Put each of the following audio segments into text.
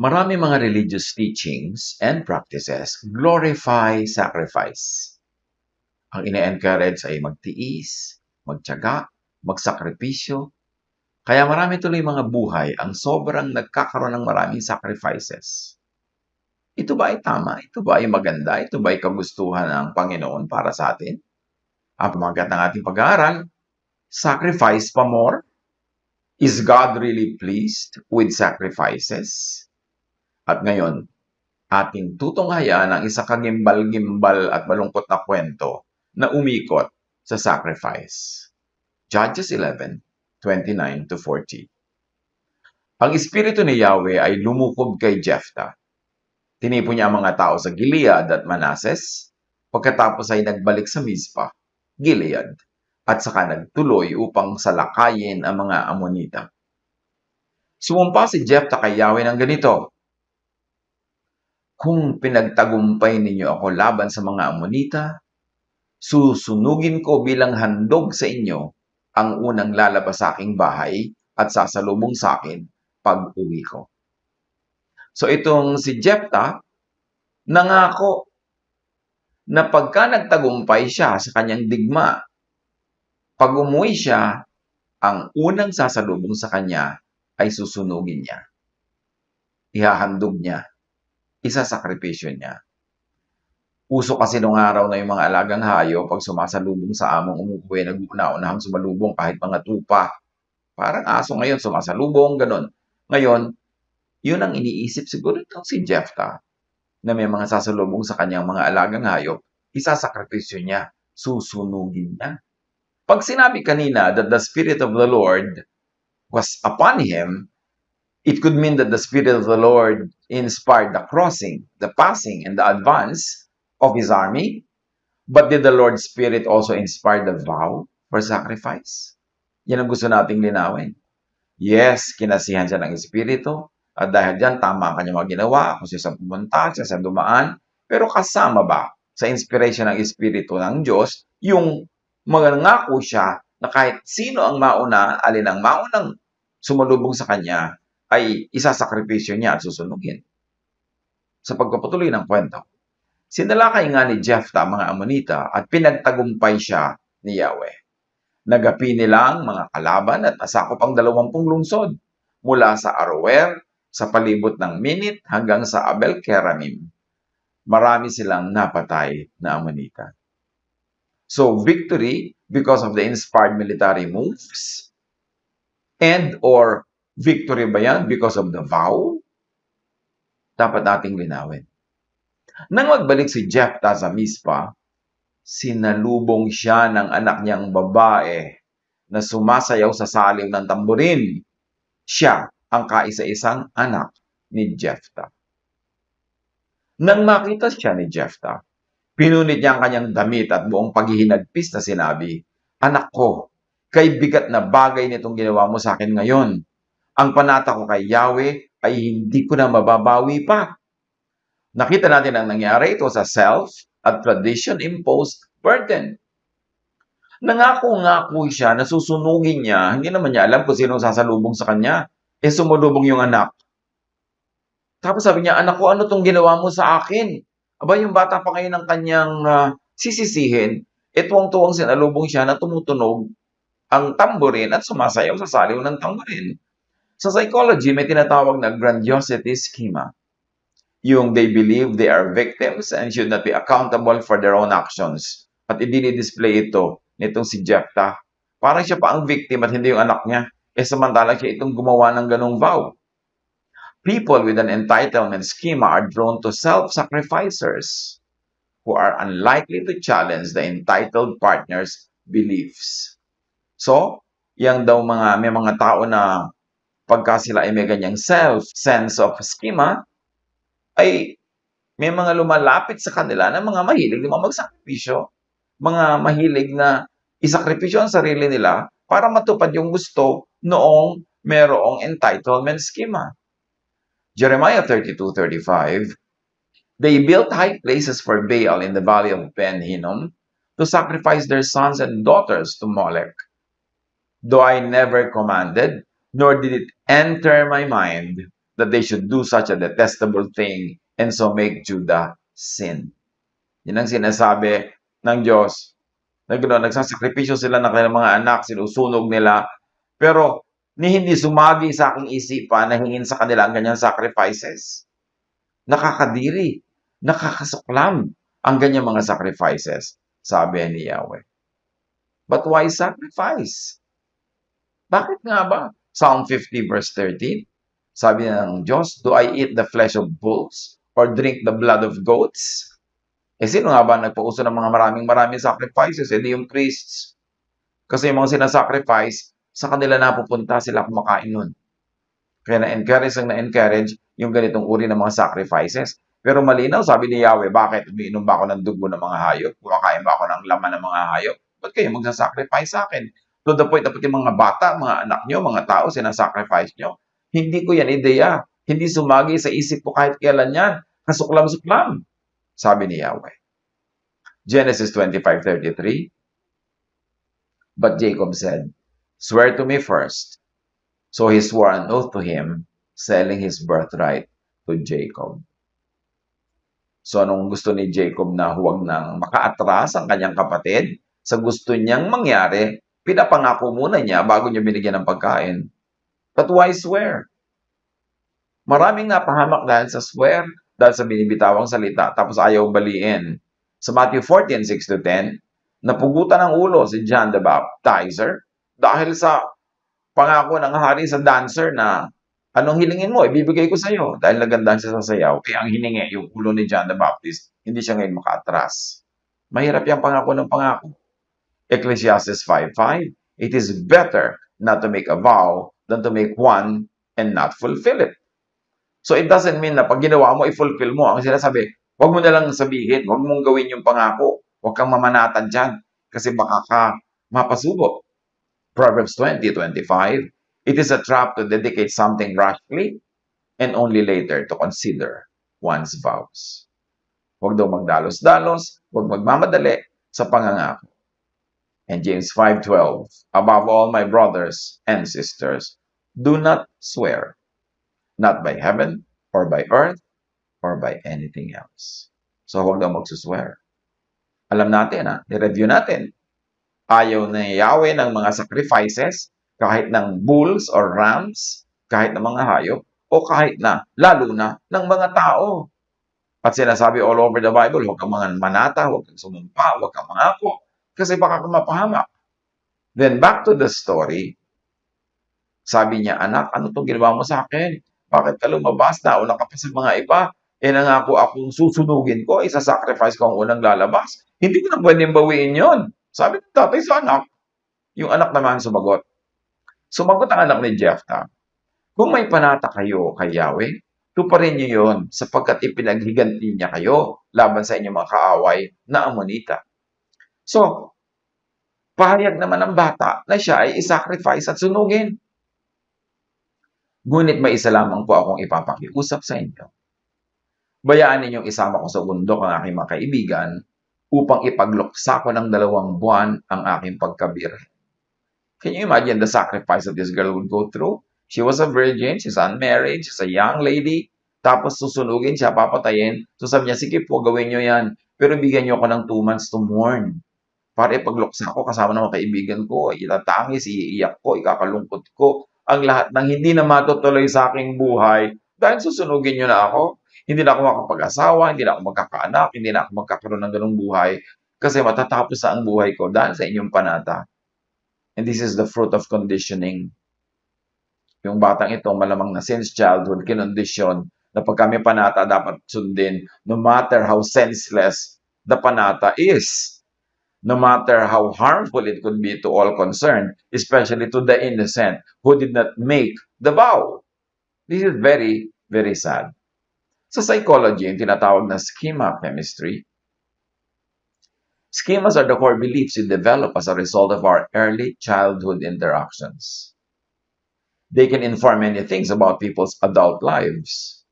Marami mga religious teachings and practices glorify sacrifice. Ang ine-encourage ay magtiis, magtiyaga, magsakripisyo. Kaya marami tuloy mga buhay ang sobrang nagkakaroon ng maraming sacrifices. Ito ba ay tama? Ito ba ay maganda? Ito ba ay kagustuhan ng Panginoon para sa atin? Ang pamagat ng ating pag-aaral, sacrifice pa more? Is God really pleased with sacrifices? At ngayon, ating tutunghayan ang isa kagimbal-gimbal at malungkot na kwento na umikot sa sacrifice. Judges 11:29-40. Ang espiritu ni Yahweh ay lumukob kay Jephthah. Tinipon niya ang mga tao sa Gilead at Manases, pagkatapos ay nagbalik sa Mizpah, Gilead, at saka nagtuloy upang salakayin ang mga Amonita. Sumumpa si Jephthah kay Yahweh ng ganito, "Kung pinagtagumpay ninyo ako laban sa mga Amonita, susunugin ko bilang handog sa inyo ang unang lalabas sa aking bahay at sasalubong sa akin pag-uwi ko." So itong si Jephthah, nangako na pagka nagtagumpay siya sa kanyang digma, pag umuwi siya, ang unang sasalubong sa kanya ay susunugin niya. Ihahandog niya. Isasakripisyo niya. Uso kasi nung araw na yung mga alagang hayop, pag sumasalubong sa among umuwi, nag-una-unahang sumalubong kahit mga tupa. Parang aso ngayon, sumasalubong, ganun. Ngayon, yun ang iniisip siguro itong si Jephthah, na may mga sasalubong sa kanyang mga alagang hayop, isasakripisyo niya, susunugin niya. Pag sinabi kanina that the Spirit of the Lord was upon him, it could mean that the Spirit of the Lord inspired the crossing, the passing, and the advance of his army. But did the Lord's Spirit also inspire the vow for sacrifice? Yan ang gusto nating linawin. Yes, kinasihan siya ng Espiritu. At dahil dyan, tama ang kanyang mga ginawa. Kung siya sa pumunta, siya sa dumaan. Pero kasama ba sa inspiration ng Espiritu ng Diyos, yung mangako siya na kahit sino ang mauna, alin ang maunang sumalubong sa kanya, ay isasakripisyo niya at susunugin. Sa pagpapatuloy ng kwento, sinalakay nga ni Jephthah mga Amonita at pinagtagumpay siya ni Yahweh. Nagapi nila ang mga kalaban at nasakop ang 20 lungsod mula sa Aroer sa palibot ng Minit hanggang sa Abel-Keramim. Marami silang napatay na Amonita. So, victory because of the inspired military moves, and or victory ba yan because of the vow? Dapat nating linawin. Nang magbalik si Jephthah sa Mizpah, sinalubong siya ng anak niyang babae na sumasayaw sa saliw ng tamburin. Siya ang kaisa-isang anak ni Jephthah. Nang makita siya ni Jephthah, pinunit niya ang kanyang damit at buong paghihinagpis na sinabi, "Anak ko, kay bigat na bagay nitong ginawa mo sa akin ngayon. Ang panata ko kay Yahweh ay hindi ko na mababawi pa." Nakita natin ang nangyari ito sa self at tradition-imposed burden. Nangako-ngako siya na susunugin niya, hindi naman niya alam kung sino sasalubong sa kanya. Sumalubong yung anak. Tapos sabi niya, "Anak ko, ano tong ginawa mo sa akin?" Aba, yung bata pa ngayon ng kanyang sisisihin, tuwang-tuwang sinalubong siya na tumutunog ang tamborin at sumasayaw sa saliw ng tamborin. Sa psychology, may tinatawag na grandiosity schema. Yung they believe they are victims and should not be accountable for their own actions. At i-display ito nitong si Jephthah. Parang siya pa ang victim at hindi yung anak niya. Samantalang siya itong gumawa ng ganong vow. People with an entitlement schema are drawn to self-sacrificers who are unlikely to challenge the entitled partner's beliefs. So, yang daw may mga tao na pagka sila ay may ganyang sense of schema, ay may mga lumalapit sa kanila na mga mahilig na magsakripisyo, mga mahilig na isakripisyo ang sarili nila para matupad yung gusto noong merong entitlement schema. Jeremiah 32:35, "They built high places for Baal in the valley of Ben Hinnom, to sacrifice their sons and daughters to Molech, though I never commanded, nor did it enter my mind that they should do such a detestable thing and so make Judah sin. Yan ang sinasabi ng Diyos. Nagsasakripisyo sila ng kanilang mga anak, sinusunog nila, pero hindi sumagi sa aking isipan na hingin sa kanila ang ganyang sacrifices. Nakakadiri, nakakasuklam ang ganyang mga sacrifices, sabi ni Yahweh. But why sacrifice? Bakit nga ba? Psalm 50 verse 13, sabi ng Diyos, do I eat the flesh of bulls or drink the blood of goats? Sino nga ba nagpauso ng mga maraming sacrifices? Di yung priests. Kasi yung mga sinasacrifice, sa kanila napupunta, sila kumakain nun. Kaya na-encourage yung ganitong uri ng mga sacrifices. Pero malinaw, sabi ni Yahweh, bakit? Umiinom ba ako ng dugo ng mga hayop? Kumakain ba ako ng laman ng mga hayop? Ba't kayo magsasacrifice sa akin? To the point, dapat yung mga bata, mga anak nyo, mga tao, sinasacrifice nyo. Hindi ko yan ideya. Hindi sumagi sa isip ko kahit kailan yan. Kasuklam-suklam, sabi ni Yahweh. Genesis 25:33. But Jacob said, swear to me first. So he swore an oath to him, selling his birthright to Jacob. So anong gusto ni Jacob na huwag nang makaatras ang kanyang kapatid? Sa gusto niyang mangyari, pinapangako muna niya bago niya binigyan ng pagkain. But why swear? Maraming napahamak dahil sa swear, dahil sa binibitawang salita, tapos ayaw baliin. Sa Matthew 14:6-10, napugutan ng ulo si John the Baptizer dahil sa pangako ng hari sa dancer na anong hilingin mo, ibibigay ko sa iyo. Dahil nagandahan siya sa sayaw, kaya ang hiningi, yung ulo ni John the Baptist, hindi siya ngayon makaatras. Mahirap yung pangako ng pangako. Ecclesiastes 5:5, it is better not to make a vow than to make one and not fulfill it. So it doesn't mean na pag ginawa mo, i-fulfill mo. Ang sinasabi, huwag mo na lang sabihin, huwag mong gawin yung pangako. Huwag kang mamanatan dyan kasi baka ka mapasubo. Proverbs 20:25, it is a trap to dedicate something rashly and only later to consider one's vows. Huwag daw magdalos-dalos, huwag magmamadali sa pangangako. And James 5:12, above all, my brothers and sisters, do not swear, not by heaven or by earth or by anything else. So huwag daw magsuswear. Alam natin, i-review natin. Ayaw na Yahweh ng mga sacrifices, kahit ng bulls or rams, kahit ng mga hayop, o kahit na, lalo na, ng mga tao. At sinasabi all over the Bible, huwag kang mga manata, huwag kang sumumpa, huwag kang mangako, kasi baka kang mapahamak. Then back to the story, sabi niya, anak, ano itong ginawa mo sa akin? Bakit ka lumabas na? Una ka pa sa mga iba. Nangako akong susunugin ko, isa-sacrifice ko ang unang lalabas. Hindi ko na pwedeng bawiin yon. Sabi ng tatay sa anak. Yung anak naman sumagot. Sumagot ang anak ni Jephthah. Kung may panata kayo kay Yahweh, tuparin niyo yon sapagkat ipinaghiganti niya kayo laban sa inyong mga kaaway na Amonita. So, pahayag naman ng bata na siya ay isacrifice at sunugin. Ngunit may isa lamang po akong ipapakiusap sa inyo. Bayaan ninyong isama ko sa bundok ang aking mga kaibigan upang ipagluksa ko ng 2 buwan ang aking pagkabirhen. Can you imagine the sacrifice that this girl would go through? She was a virgin, she's unmarried, she's a young lady, tapos susunugin siya, papatayin. So sabi niya, sige po, gawin niyo yan. Pero bigyan niyo ako ng 2 months to mourn. Para ipagluksa ko kasama ng mga kaibigan ko, itatangis, iiyak ko, ikakalungkot ko, ang lahat ng hindi na matutuloy sa aking buhay dahil susunugin niyo na ako. Hindi na ako makapag-asawa, hindi na ako magkakaanak, hindi na ako magkakaroon ng ganung buhay kasi matatapos sa ang buhay ko dahil sa inyong panata. And this is the fruit of conditioning. Yung batang ito, malamang na since childhood, kinondisyon na pag kami panata, dapat sundin no matter how senseless the panata is. No matter how harmful it could be to all concerned, especially to the innocent who did not make the vow. This is very, very sad. Sa psychology, yung tinatawag na schema chemistry, schemas are the core beliefs we develop as a result of our early childhood interactions. They can inform many things about people's adult lives,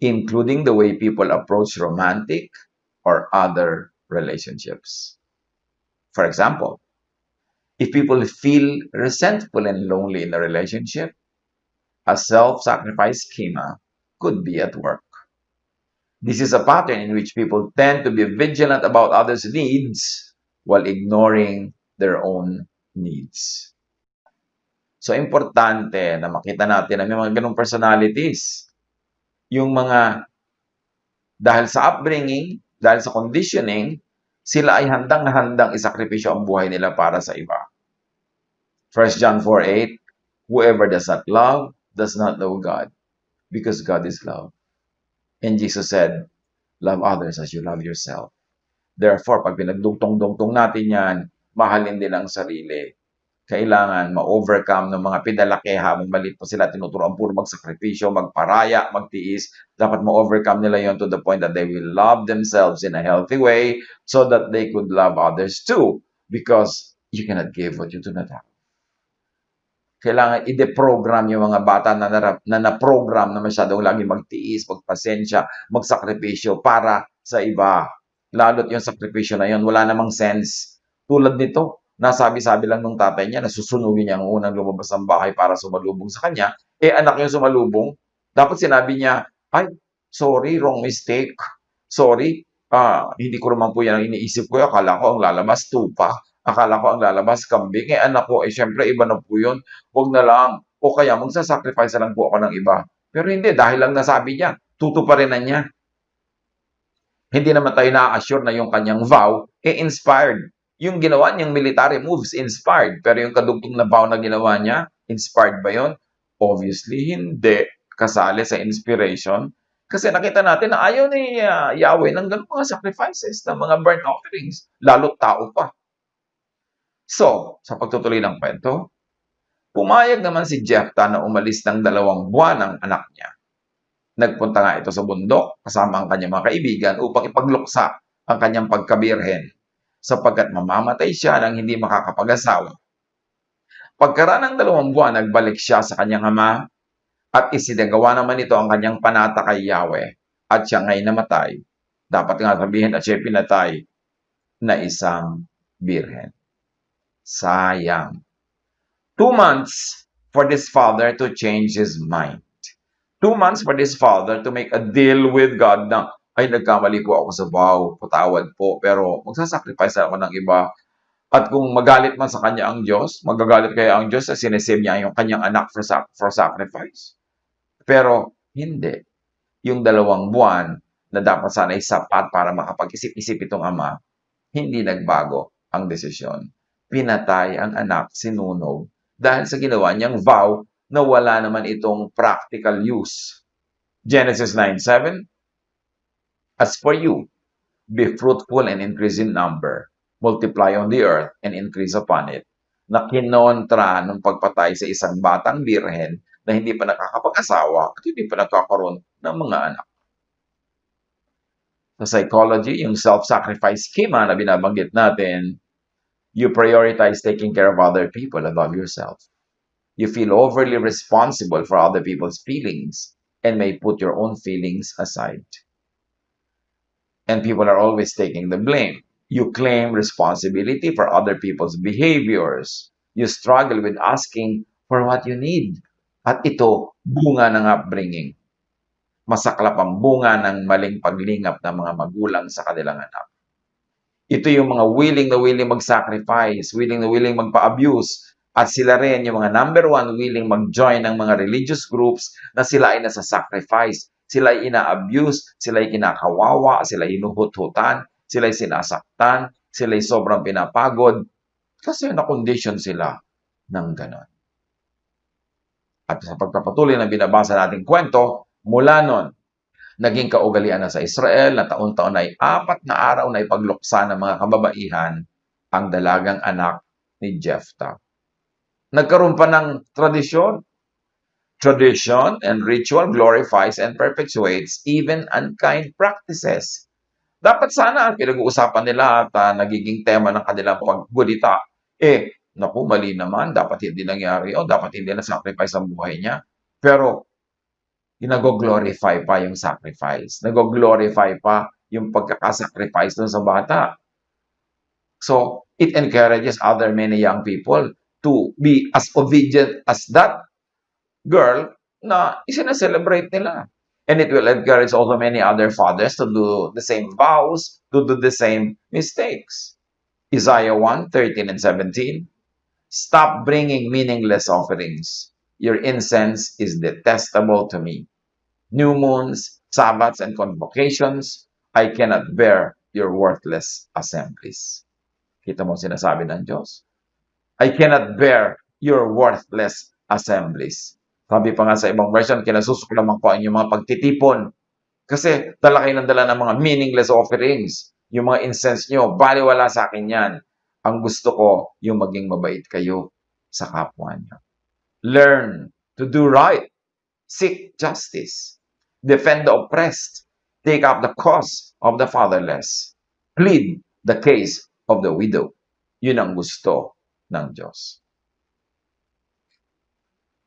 including the way people approach romantic or other relationships. For example, if people feel resentful and lonely in a relationship, a self-sacrifice schema could be at work. This is a pattern in which people tend to be vigilant about others' needs while ignoring their own needs. So, importante na makita natin na may mga ganong personalities. Yung mga dahil sa upbringing, dahil sa conditioning, sila ay handang-handang isakripisyo ang buhay nila para sa iba. 1 John 4:8, whoever does not love does not know God, because God is love. And Jesus said, love others as you love yourself. Therefore, pag pinagdugtong-dugtong natin yan, mahalin din ang sarili. Kailangan ma-overcome ng mga pinalakihan, maliit pa sila, tinuturuan puro magsakripisyo, magparaya, magtiis. Dapat ma-overcome nila yon to the point that they will love themselves in a healthy way so that they could love others too. Because you cannot give what you do not have. Kailangan i-deprogram yung mga bata na na-program na masyadong lagi magtiis, magpasensya, magsakripisyo para sa iba. Lalo't yung sakripisyo na yun, wala namang sense. Tulad nito, nasabi-sabi lang nung tatay niya na susunugin niya ang unang lumabas ng bahay para sumalubong sa kanya. Anak yung sumalubong. Dapat sinabi niya, ay, sorry, wrong mistake. Sorry, hindi ko naman po yan ang iniisip ko. Akala ko ang lalabas tupa. Akala ko ang lalabas kambing. Anak ko, syempre iba na po yun. Huwag na lang. O kaya magsasacrifice na lang po ako ng iba. Pero hindi, dahil lang nasabi niya, tutuparin na niya. Hindi naman tayo na-assure na yung kanyang vow, inspired. Yung ginawa niyang military moves, inspired. Pero yung kadugtong na vow na ginawa niya, inspired ba yun? Obviously, hindi. Kasali sa inspiration. Kasi nakita natin na ayaw ni Yahweh ng ganun mga sacrifices, ng mga burnt offerings. Lalo tao pa. So, sa pagtutuloy ng kwento, pumayag naman si Jephthah na umalis ng 2 buwan ang anak niya. Nagpunta nga ito sa bundok kasama ang kanyang mga kaibigan upang ipagluksa ang kanyang pagkabirhen sapagkat mamamatay siya nang hindi makakapag-asawa. Pagkaraan ng 2 buwan, nagbalik siya sa kanyang ama at isinagawa naman ito ang kanyang panata kay Yahweh at siya nga'y namatay. Dapat nga sabihin at siya pinatay na isang birhen. Sayang. 2 months for this father to change his mind. 2 months for this father to make a deal with God na, ay, nagkamali po ako sa vow, patawad po, pero magsasacrifice ako ng iba. At kung magalit man sa kanya ang Diyos, magagalit kaya ang Diyos na sinesave niya yung kanyang anak for sacrifice. Pero hindi. Yung 2 buwan na dapat sana'y sapat para makapag-isip-isip itong ama, hindi nagbago ang desisyon. Pinatay ang anak, sinunog, dahil sa ginawa niyang vow na wala naman itong practical use. Genesis 9:7, as for you, be fruitful and increase in number, multiply on the earth and increase upon it. Na kinontra ng pagpatay sa isang batang birhen na hindi pa nakakapag-asawa at hindi pa nagkakaroon ng mga anak. Sa psychology, yung self-sacrifice schema na binabanggit natin, you prioritize taking care of other people above yourself. You feel overly responsible for other people's feelings and may put your own feelings aside. And people are always taking the blame. You claim responsibility for other people's behaviors. You struggle with asking for what you need. At ito, bunga ng upbringing. Masaklap ang bunga ng maling paglingap ng mga magulang sa kanilang anak. Ito yung mga willing na willing mag-sacrifice, willing na willing magpa-abuse, at sila rin yung mga number 1 willing mag-join ng mga religious groups na sila ay nasa-sacrifice, sila ay ina-abuse, sila ay kinakawawa, sila ay hinuhut-hutan, sila ay sinasaktan, sila ay sobrang pinapagod, kasi na-condition sila ng ganon. At sa pagpapatuloy ng binabasa nating kwento, mula nun, naging kaugalian na sa Israel na taon-taon ay 4 na araw na ipagluksa ng mga kababaihan ang dalagang anak ni Jephthah. Nagkaroon pa ng tradisyon. Tradition and ritual glorifies and perpetuates even unkind practices. Dapat sana ang pinag-uusapan nila at nagiging tema ng kanilang paggulita, naku, mali naman, dapat hindi nangyari o dapat hindi na-sacrifice ang buhay niya. Pero nag-glorify pa yung sacrifice. Nag-glorify pa yung pagkakasacrifice dun sa bata. So, It encourages other many young people to be as obedient as that girl na isina-celebrate nila. And it will encourage also many other fathers to do the same vows, to do the same mistakes. Isaiah 1:13 and 17. Stop bringing meaningless offerings. Your incense is detestable to me. New moons, Sabbaths, and convocations, I cannot bear your worthless assemblies. Kita mo sinasabi ng Diyos? I cannot bear your worthless assemblies. Sabi pa nga sa ibang version, kinasusuklaman ko ang inyong mga pagtitipon. Kasi dala kayo ng dala ng mga meaningless offerings. Yung mga incense nyo, baliwala sa akin yan. Ang gusto ko, yung maging mabait kayo sa kapwa nyo. Learn to do right. Seek justice. Defend the oppressed. Take up the cause of the fatherless. Plead the case of the widow. Yun ang gusto ng Diyos.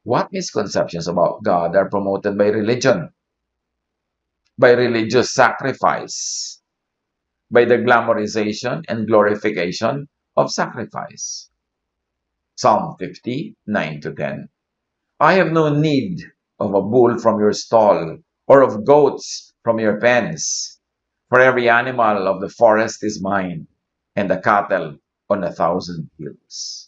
What misconceptions about God are promoted by religion? By religious sacrifice? By the glamorization and glorification of sacrifice? Psalm 50, 9-10. I have no need of a bull from your stall, or of goats from your pens. For every animal of the forest is mine, and the cattle on 1,000 hills.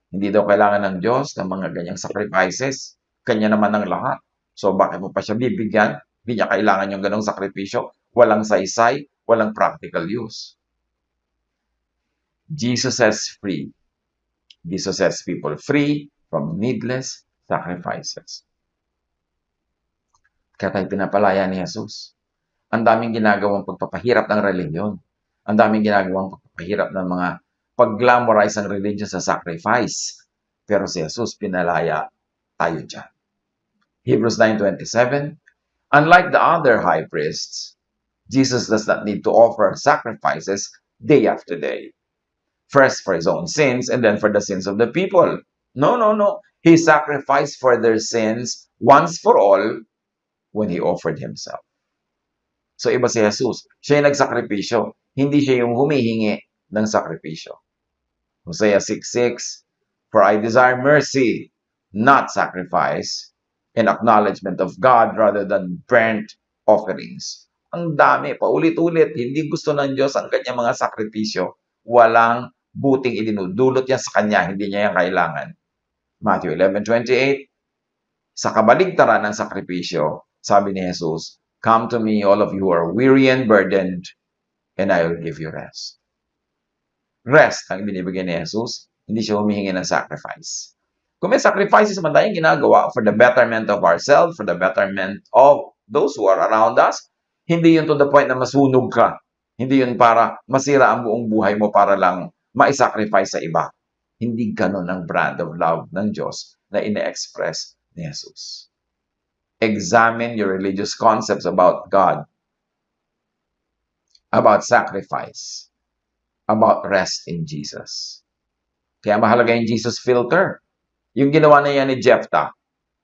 Hindi daw kailangan ng Diyos ng mga ganyang sacrifices. Kanya naman ang lahat. So bakit mo pa siya bibigyan? Hindi niya kailangan yung ganong sakripisyo. Walang saysay, walang practical use. Jesus sets free. Jesus sets people free from needless sacrifices. Kaya tayo pinapalaya ni Jesus. Ang daming ginagawang pagpapahirap ng reliyon. Ang daming ginagawang pagpapahirap ng mga pag-glamorize ang religion sa sacrifice. Pero si Jesus, pinalaya tayo dyan. Hebrews 9:27, unlike the other high priests, Jesus does not need to offer sacrifices day after day. First for his own sins and then for the sins of the people. No. He sacrificed for their sins once for all when he offered himself. So iba si Jesus. Siya yung nagsakripisyo. Hindi siya yung humihingi ng sakripisyo. Hosea 6:6, for I desire mercy, not sacrifice, and acknowledgement of God rather than burnt offerings. Ang dami, paulit-ulit. Hindi gusto ng Diyos ang kanyang mga sakripisyo. Walang buting idinudulot yan sa kanya. Hindi niya yan kailangan. Matthew 11:28, sa kabaligtaran ng sakripisyo, sabi ni Jesus, come to me, all of you who are weary and burdened, and I will give you rest. Rest ang binibigay ni Jesus, hindi siya humihingi ng sacrifice. Kung may sacrifices man tayong ginagawa for the betterment of ourselves, for the betterment of those who are around us, hindi yun to the point na masunog ka. Hindi yun para masira ang buong buhay mo para lang ma-sacrifice sa iba. Hindi ganun ang brand of love ng Diyos na ine-express ni Jesus. Examine your religious concepts about God, about sacrifice, about rest in Jesus. Kaya mahalaga yung Jesus filter. Yung ginawa na yan ni Jephthah,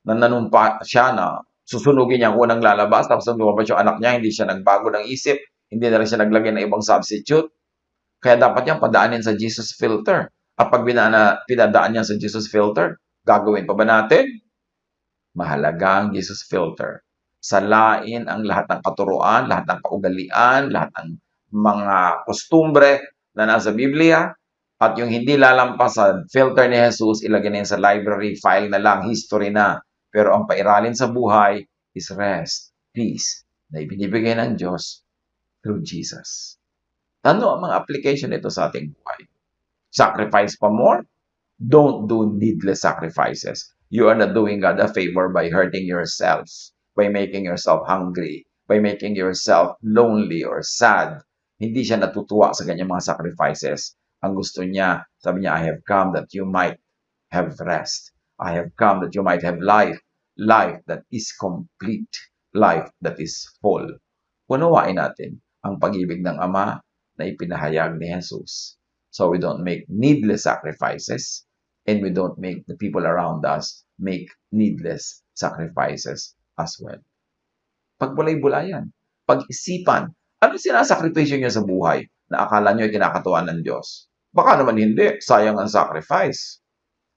na nanumpa siya na susunugin niya ang unang lalabas, tapos nung lumabas yung anak niya, hindi siya nagbago ng isip, hindi na rin siya naglagay ng ibang substitute. Kaya dapat niyang padaanin sa Jesus filter. At pag pinadaan niya sa Jesus filter, gagawin pa ba natin? Mahalaga ang Jesus filter. Salain ang lahat ng katuruan, lahat ng kaugalian, lahat ng mga kostumbre na nasa Biblia, at yung hindi lalampas sa filter ni Jesus, ilagay na yun sa library, file na lang, history na. Pero ang pairalin sa buhay is rest, peace, na ibinibigay ng Diyos through Jesus. Ano ang mga application nito sa ating buhay? Sacrifice pa more? Don't do needless sacrifices. You are not doing God a favor by hurting yourself, by making yourself hungry, by making yourself lonely or sad. Hindi siya natutuwa sa kanyang mga sacrifices. Ang gusto niya, sabi niya, I have come that you might have rest. I have come that you might have life, life that is complete, life that is full. Unawain natin ang pag-ibig ng Ama na ipinahayag ni Jesus. So we don't make needless sacrifices, and we don't make the people around us make needless sacrifices as well. Pagbulay-bulayan, pag-isipan, ano sinasakripisyo niyo sa buhay na akala niyo ay kinakatuwa ng Diyos? Baka naman hindi, sayang ang sacrifice.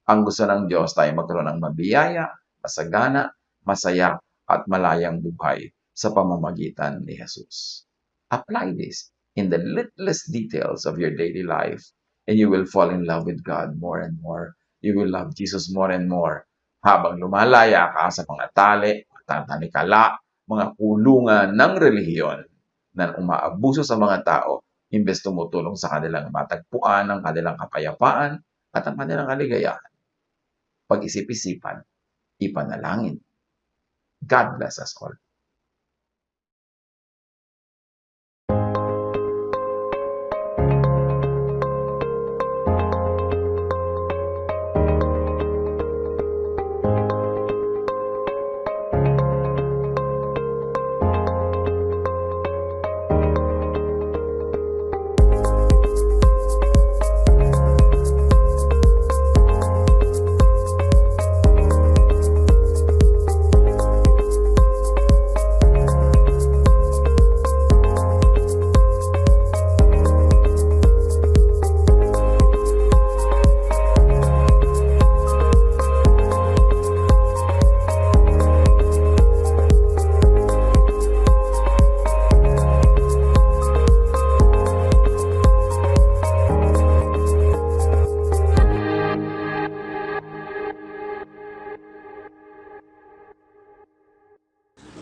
Ang gusto ng Diyos tayo magkaroon ng mabiyaya, masagana, masaya, at malayang buhay sa pamamagitan ni Jesus. Apply this in the littlest details of your daily life, and you will fall in love with God more and more. You will love Jesus more and more. Habang lumalaya ka sa mga tali, tanikala, mga kulungan ng relihiyon na umaabuso sa mga tao, imbes tumutulong sa kanilang matagpuan ang kanilang kapayapaan at ang kanilang kaligayahan. Pag-isip-isipan, ipanalangin. God bless us all.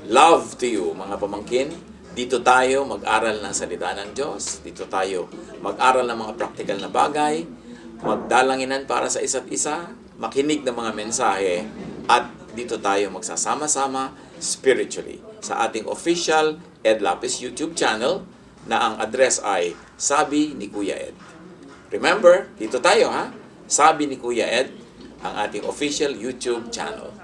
Love to you, mga pamangkin. Dito tayo mag-aral ng salita ng Diyos. Dito tayo mag-aral ng mga practical na bagay, magdalanginan para sa isa't isa, makinig ng mga mensahe, at dito tayo magsasama-sama spiritually sa ating official Ed Lapis YouTube channel na ang address ay Sabi ni Kuya Ed. Remember, dito tayo ha, Sabi ni Kuya Ed, ang ating official YouTube channel.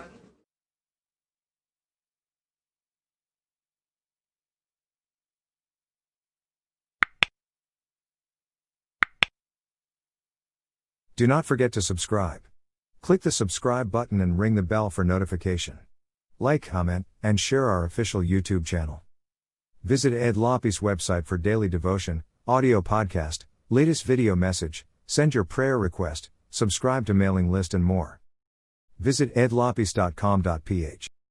Do not forget to subscribe. Click the subscribe button and ring the bell for notification. Like, comment, and share our official YouTube channel. Visit Ed Lapis website for daily devotion, audio podcast, latest video message, send your prayer request, subscribe to mailing list and more. Visit edlapis.com.ph.